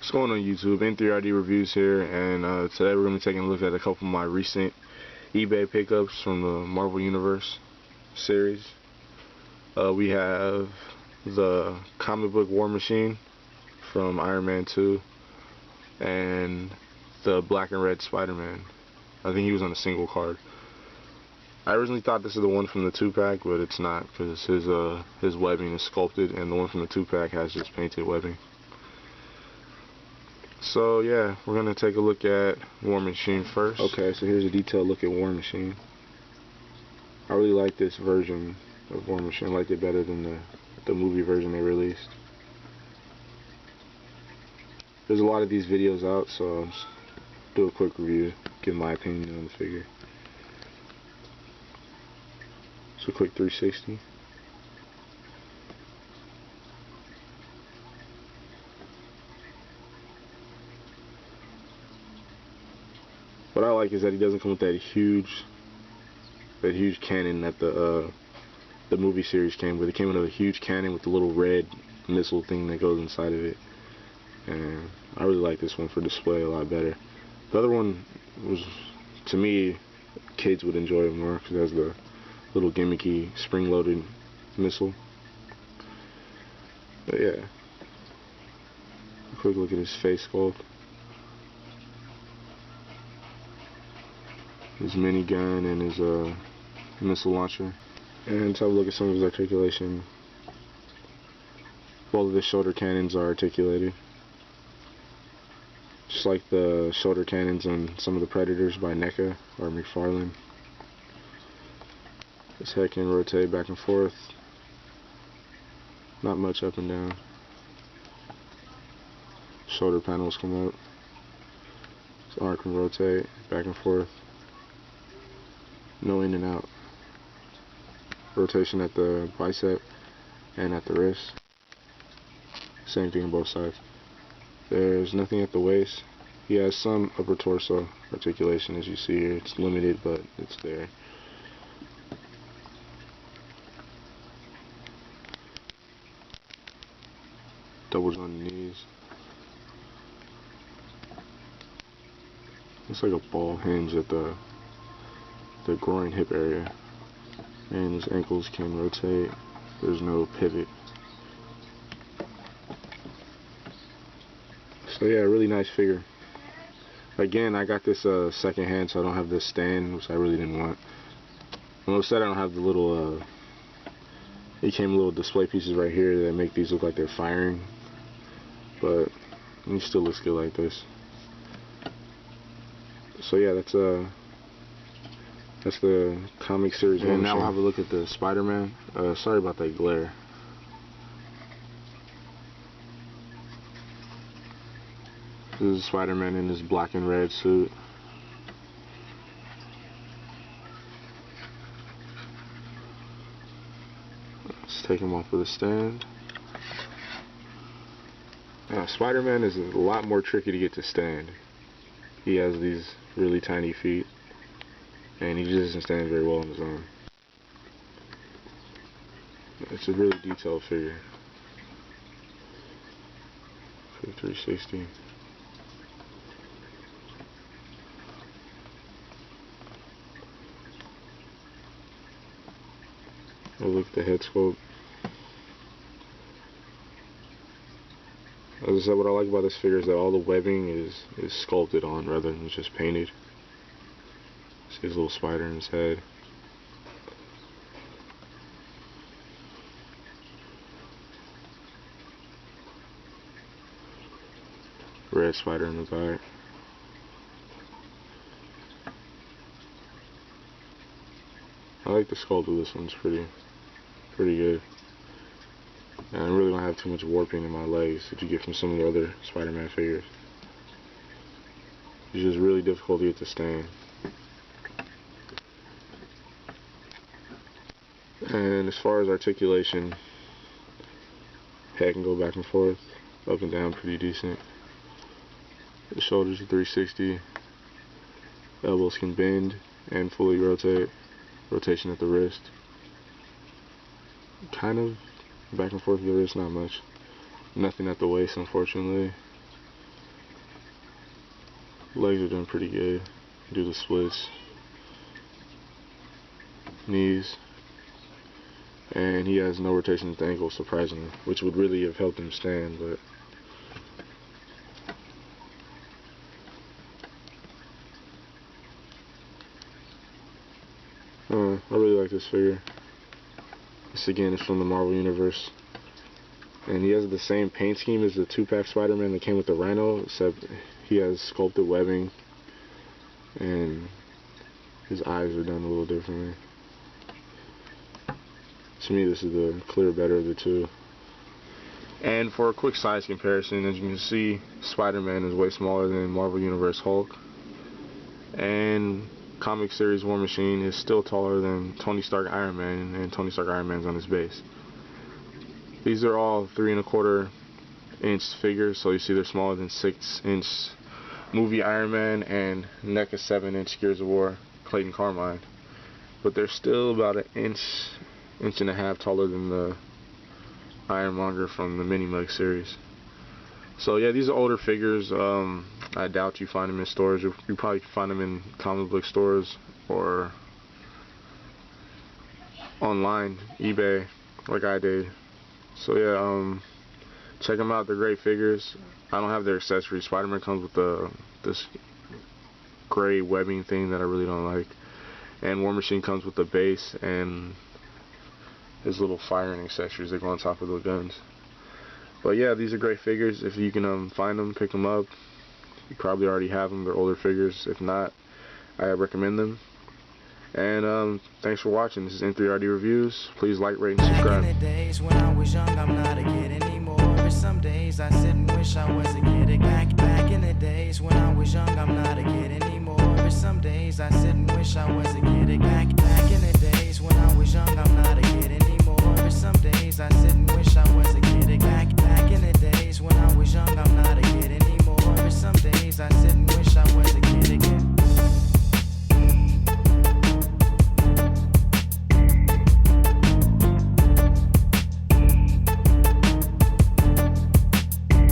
What's going on YouTube? N3RD reviews here, and today we're going to be taking a look at a couple of my recent eBay pickups from the Marvel Universe series. We have the comic book War Machine from Iron Man 2 and the black and red Spider-Man. I think he was on a single card. I originally thought this is the one from the 2-pack, but it's not, because his webbing is sculpted, and the one from the 2-pack has just painted webbing. So yeah, we're gonna take a look at War Machine first. Okay, so here's a detailed look at War Machine. I really like this version of War Machine. I liked it better than the movie version they released. There's a lot of these videos out, so I'll just do a quick review, give my opinion on the figure. So quick 360. What I like is that he doesn't come with that huge cannon that the movie series came with. It came with a huge cannon with the little red missile thing that goes inside of it, and I really like this one for display a lot better. The other one was, to me, kids would enjoy it more because it has the little gimmicky spring-loaded missile. But yeah, a quick look at his face sculpt. His minigun and his missile launcher. And let's have a look at some of his articulation. Both of the shoulder cannons are articulated, just like the shoulder cannons on some of the Predators by NECA or McFarlane. His head can rotate back and forth. Not much up and down. Shoulder panels come up. His arm can rotate back and forth. No in and out. Rotation at the bicep and at the wrist. Same thing on both sides. There's nothing at the waist. He has some upper torso articulation, as you see here. It's limited, but it's there. Doubles on the knees. It's like a ball hinge at the groin hip area, and his ankles can rotate. There's no pivot. So yeah, really nice figure. Again, I got this second hand, so I don't have this stand, which I really didn't want. Most said I don't have the little it came little display pieces right here that make these look like they're firing, but it still looks good like this. So yeah, that's the comic series. And now we'll have a look at the Spider-Man. Sorry about that glare. This is Spider-Man in his black and red suit. Let's take him off of the stand. Now, Spider-Man is a lot more tricky to get to stand. He has these really tiny feet, and he just doesn't stand very well on his own. It's a really detailed figure. 360. We'll look at the head sculpt. As I said, what I like about this figure is that all the webbing is sculpted on rather than just painted. See his little spider in his head. Red spider in the back. I like the sculpt of this one. It's pretty good. And I really don't have too much warping in my legs that you get from some of the other Spider-Man figures. It's just really difficult to get to stand. And as far as articulation, head can go back and forth, up and down pretty decent. The shoulders are 360. Elbows can bend and fully rotate. Rotation at the wrist. Kind of back and forth at the wrist, not much. Nothing at the waist, unfortunately. Legs are doing pretty good. Do the splits. Knees. And he has no rotation at the ankle, surprisingly, which would really have helped him stand, but I really like this figure. This again is from the Marvel Universe. And he has the same paint scheme as the 2-pack Spider-Man that came with the Rhino, except he has sculpted webbing and his eyes are done a little differently. To me, this is the clear better of the two. And for a quick size comparison, as you can see, Spider-Man is way smaller than Marvel Universe Hulk. And comic series War Machine is still taller than Tony Stark Iron Man, and Tony Stark Iron Man's on his base. These are all 3¼ inch figures, so you see they're smaller than 6-inch movie Iron Man and NECA 7-inch Gears of War Clayton Carmine. But they're still about an inch and a half taller than the Ironmonger from the Mini Mug series. So yeah, these are older figures. I doubt you find them in stores. You probably find them in comic book stores or online, eBay, like I did. So yeah, check them out. They're great figures. I don't have their accessories. Spider-Man comes with this gray webbing thing that I really don't like, and War Machine comes with the base and his little firing accessories that go on top of the guns. But yeah, these are great figures. If you can find them, pick them up. You probably already have them. They're older figures. If not, I recommend them. And thanks for watching. This is N3RD Reviews. Please like, rate, and subscribe. Back in the days when I was young, I'm not a kid anymore. Some days I sit and wish I was a kid. Back in the days when I was young, I'm not a kid anymore. Some days I sit and wish I was a kid. Back in the days when I was young, I'm not a kid anymore. Some days I sit and wish I was a kid. Back in the days when I was young, I'm not a kid anymore. Some days I sit and